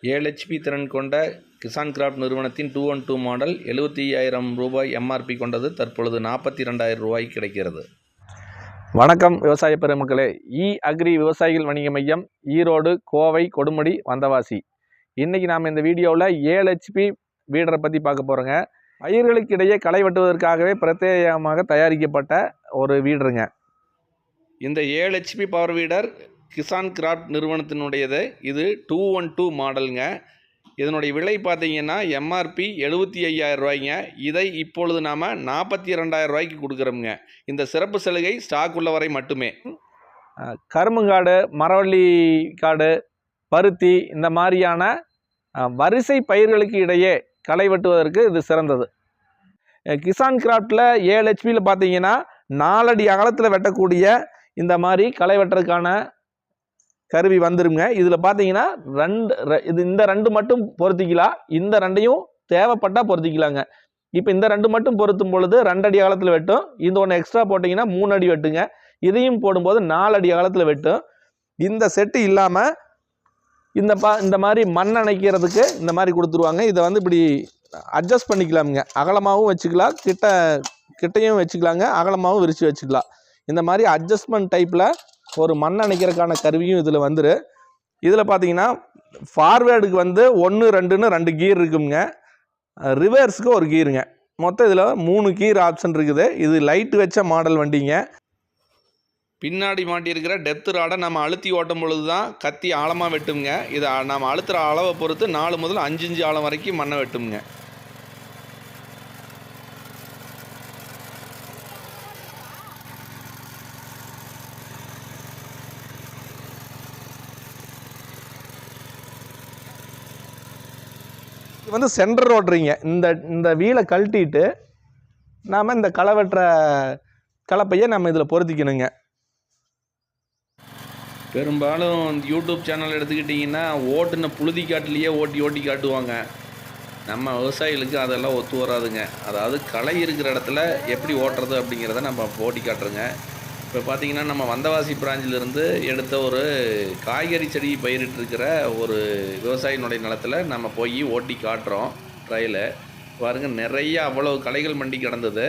7 HP திறன் கொண்ட Kisan craft நிறுவனத்தின் 212 மாடல் 75,000 ரூபாய் எம்ஆர்பி கொண்டது தற்பொழுது 42,000 ரூபாய்க்கு கிடைக்கிறது. வணக்கம் விவசாய பெருமக்களே. அக்ரி விவசாயிகள் வணிக மையம், ஈரோடு, கோவை, கொடுமுடி, வந்தவாசி. இன்றைக்கி நாம் இந்த வீடியோவில் 7 HP வீடரை பற்றி பார்க்க போகிறோங்க. பயிர்களுக்கு இடையே களை வெட்டுவதற்காகவே பிரத்யேகமாக தயாரிக்கப்பட்ட ஒரு வீடருங்க. இந்த 7 HP power weeder Kisan Kraft நிறுவனத்தினுடையது. இது 212 மாடலுங்க. இதனுடைய விலை பார்த்தீங்கன்னா எம்ஆர்பி 75,000 ரூபாய்ங்க. இதை இப்பொழுது நாம் 42,000 ரூபாய்க்கு கொடுக்குறோமுங்க. இந்த சிறப்பு சலுகை ஸ்டாக் உள்ள வரை மட்டுமே. கரும்புங்காடு, மரவள்ளி காடு, பருத்தி இந்த மாதிரியான வரிசை பயிர்களுக்கு இடையே களை வெட்டுவதற்கு இது சிறந்தது. கிசான் கிராஃப்டில் 7 HPயில் பார்த்தீங்கன்னா 4 அடி அகலத்தில் வெட்டக்கூடிய இந்த மாதிரி களை வெட்டுறதுக்கான கருவி வந்துருங்க. இதில் பார்த்தீங்கன்னா இந்த ரெண்டு மட்டும் பொருத்திக்கலாம். இந்த ரெண்டையும் தேவைப்பட்டால் பொருத்திக்கலாங்க. இப்போ இந்த ரெண்டு மட்டும் பொருத்தும் பொழுது 2 அடி அகலத்தில் வெட்டும். இந்த ஒன்று எக்ஸ்ட்ரா போட்டிங்கன்னா 3 அடி வெட்டுங்க. இதையும் போடும்போது 4 அடி அகலத்தில் வெட்டும். இந்த செட்டு இல்லாமல் இந்த மாதிரி மண் அணைக்கிறதுக்கு இந்த மாதிரி கொடுத்துருவாங்க. இதை வந்து இப்படி அட்ஜஸ்ட் பண்ணிக்கலாமுங்க. அகலமாகவும் வச்சுக்கலாம், கிட்டையும் வச்சுக்கலாங்க, அகலமாகவும் விரித்து வச்சுக்கலாம். இந்த மாதிரி அட்ஜஸ்ட்மெண்ட் டைப்பில் ஒரு மண் அணைக்கிறதுக்கான கருவியும் இதில் வந்துரு. இதில் பார்த்தீங்கன்னா ஃபார்வேர்டுக்கு வந்து 1, 2ன்னு 2 கீர் இருக்குங்க. ரிவர்ஸுக்கு ஒரு கீருங்க. மொத்தம் இதில் 3 கீர் ஆப்ஷன் இருக்குது. இது லைட்டு வச்ச மாடல் வண்டிங்க. பின்னாடி மாட்டியிருக்கிற டெப்த் ராடை நம்ம அழுத்தி ஓட்டும் பொழுது தான் கத்தி ஆழமாக வெட்டுங்க. இதை நம்ம அழுத்துகிற அளவை பொறுத்து 4 முதல் 5 இன்ச்சு ஆழம் வரைக்கும் மண்ணை வெட்டுங்க. இது வந்து சென்டர் ரோட்ரிங்க. இந்த வீலை கழட்டிட்டு நாம் இந்த களை வெட்டுற கலப்பையை நம்ம இதில் பொருத்திக்கணுங்க. பெரும்பாலும் யூடியூப் சேனல் எடுத்துக்கிட்டிங்கன்னா ஓட்டுன புழுதி காட்டிலேயே ஓட்டி காட்டுவாங்க. நம்ம விவசாயிகளுக்கு அதெல்லாம் ஒத்து வராதுங்க. அதாவது களை இருக்கிற இடத்துல எப்படி ஓட்டுறது அப்படிங்கிறத நம்ம ஓட்டி காட்டுறோங்க. இப்போ பார்த்திங்கன்னா நம்ம வந்தவாசி பிராஞ்சிலிருந்து எடுத்த ஒரு காய்கறி செடி பயிரிட்டிருக்கிற ஒரு விவசாயினுடைய நிலத்தில் நம்ம போய் ஓட்டி காட்டுறோம். ட்ரையில் பாருங்கள், நிறையா அவ்வளவு களைகள் மண்டி கிடந்தது.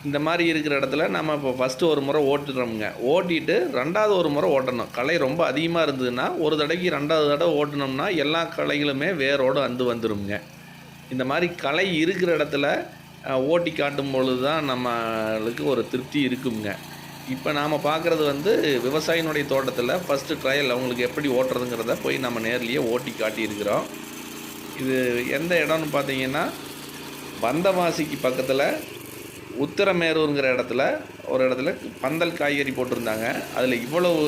இந்த மாதிரி இருக்கிற இடத்துல நம்ம இப்போ ஃபஸ்ட்டு ஒரு முறை ஓட்டுறோமுங்க. ஓட்டிட்டு 2வது ஒரு முறை ஓட்டணும். களை ரொம்ப அதிகமாக இருந்ததுன்னா ஒரு தடவைக்கு 2வது தடவை ஓட்டினோம்னா எல்லா களைகளுமே வேரோடு வந்துருங்க. இந்த மாதிரி களை இருக்கிற இடத்துல ஓட்டி காட்டும் பொழுது தான் நம்மளுக்கு ஒரு திருப்தி இருக்குங்க. இப்போ நாம் பார்க்குறது வந்து விவசாயினுடைய தோட்டத்தில் ஃபஸ்ட்டு ட்ரையல் அவங்களுக்கு எப்படி ஓட்டுறதுங்கிறத போய் நம்ம நேர்லேயே ஓட்டி காட்டியிருக்கிறோம். இது எந்த இடம்னு பார்த்தீங்கன்னா வந்தவாசிக்கு பக்கத்தில் உத்தரமேரூருங்கிற இடத்துல ஒரு இடத்துல பந்தல் காய்கறி போட்டிருந்தாங்க. அதில் இவ்வளவு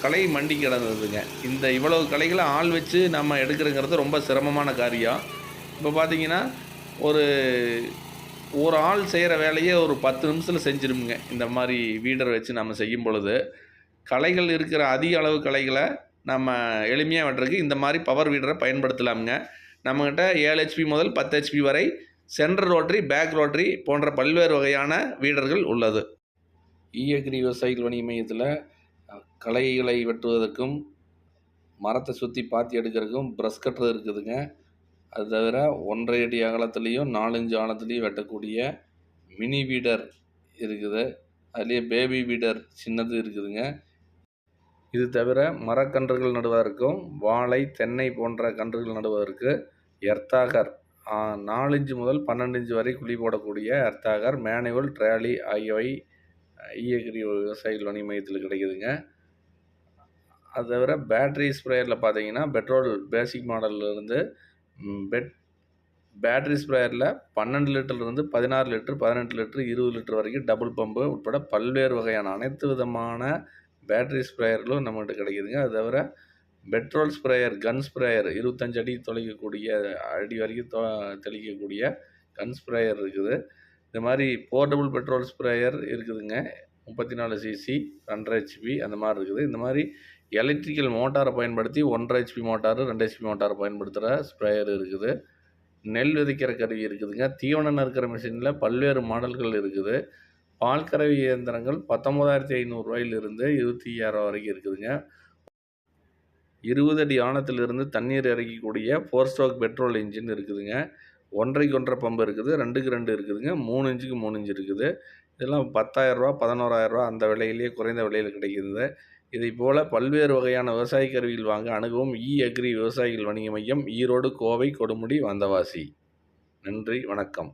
களை மண்டி கிடந்ததுங்க. இந்த இவ்வளவு களைகளை ஆள் வச்சு நம்ம எடுக்கிறதுங்கிறது ரொம்ப சிரமமான காரியம். இப்போ பார்த்திங்கன்னா ஒரு ஆள் செய்கிற வேலையே ஒரு 10 நிமிஷத்தில் செஞ்சிருமுங்க. இந்த மாதிரி வீடர் வச்சு நம்ம செய்யும் பொழுது களைகள் இருக்கிற அதிக அளவு களைகளை நம்ம எளிமையாக வெட்டுறதுக்கு இந்த மாதிரி பவர் வீடரை பயன்படுத்தலாமுங்க. நம்மக்கிட்ட 7 HP முதல் 10 HP வரை சென்டர் ரோட்டரி, பேக் ரோட்டரி போன்ற பல்வேறு வகையான வீடர்கள் உள்ளது. அக்ரி விவசாயிகள் வணிக மையத்தில் களைகளை வெட்டுவதற்கும் மரத்தை சுற்றி பாத்தி எடுக்கிறதுக்கும் ப்ரஷ் கட்டர் இருக்குதுங்க. அது தவிர 1.5 அடி அகலத்துலேயும் 4 இன்ச்சு ஆழத்துலேயும் வெட்டக்கூடிய மினி வீடர் இருக்குது. அதுலேயே பேபி வீடர் சின்னது இருக்குதுங்க. இது தவிர மரக்கன்றுகள் நடுவதற்கும் வாழை, தென்னை போன்ற கன்றுகள் நடுவதற்கு எர்த்தாகர் 4 இன்ச்சு முதல் 12 இன்ச்சு வரை குழி போடக்கூடிய எர்த்தாகர், மேனுவல், ட்ராலி ஆகியவை அக்ரி விவசாயிகள் வணிக மையத்தில் கிடைக்குதுங்க. அது தவிர பேட்ரி ஸ்ப்ரேயரில் பார்த்தீங்கன்னா பெட்ரோல் பேசிக் மாடல்லேருந்து பேட்ரி ஸ்ப்ரேயரில் 12 லிட்டர்லேருந்து 16 லிட்டர், 18 லிட்டர், 20 லிட்டர் வரைக்கும் டபுள் பம்பு உட்பட பல்வேறு வகையான அனைத்து விதமான பேட்ரி ஸ்ப்ரேயர்களும் நம்மகிட்ட கிடைக்குதுங்க. அது தவிர பெட்ரோல் ஸ்ப்ரேயர், கன் ஸ்ப்ரேயர் 25 அடி அடி வரைக்கும் தெளிக்கக்கூடிய கன் ஸ்ப்ரேயர் இருக்குது. இந்த மாதிரி போர்ட்டபுள் பெட்ரோல் ஸ்ப்ரேயர் இருக்குதுங்க. 34 cc 2.5 HP அந்த மாதிரி இருக்குது. இந்த மாதிரி எலக்ட்ரிக்கல் மோட்டாரை பயன்படுத்தி 1.5 HP மோட்டார், 2 HP மோட்டாரை பயன்படுத்துகிற ஸ்ப்ரேயர் இருக்குது. நெல் விதைக்கிற கருவி இருக்குதுங்க. தீவனம் நறுக்கிற மிஷினில் பல்வேறு மாடல்கள் இருக்குது. பால் கறவை இயந்திரங்கள் 19,500 ரூபாயிலிருந்து 25,000 வரைக்கும் இருக்குதுங்க. 20 அடி ஆழத்திலிருந்து தண்ணீர் இறக்கக்கூடிய 4 ஸ்ட்ரோக் பெட்ரோல் இன்ஜின் இருக்குதுங்க. 1.5க்கு 1.5 பம்பு இருக்குது, 2க்கு 2 இருக்குதுங்க, 3 இன்ச்சுக்கு 3 இன்ச் இருக்குது. இதெல்லாம் ரூ. 10,000 11,000 அந்த விலையிலேயே குறைந்த விலையில் கிடைக்குது. இதைப் போல பல்வேறு வகையான விவசாய கருவிகள் வாங்க அணுகவும் அக்ரி விவசாயிகள் வணிக மையம், ஈரோடு, கோவை, கொடுமுடி, வந்தவாசி. நன்றி, வணக்கம்.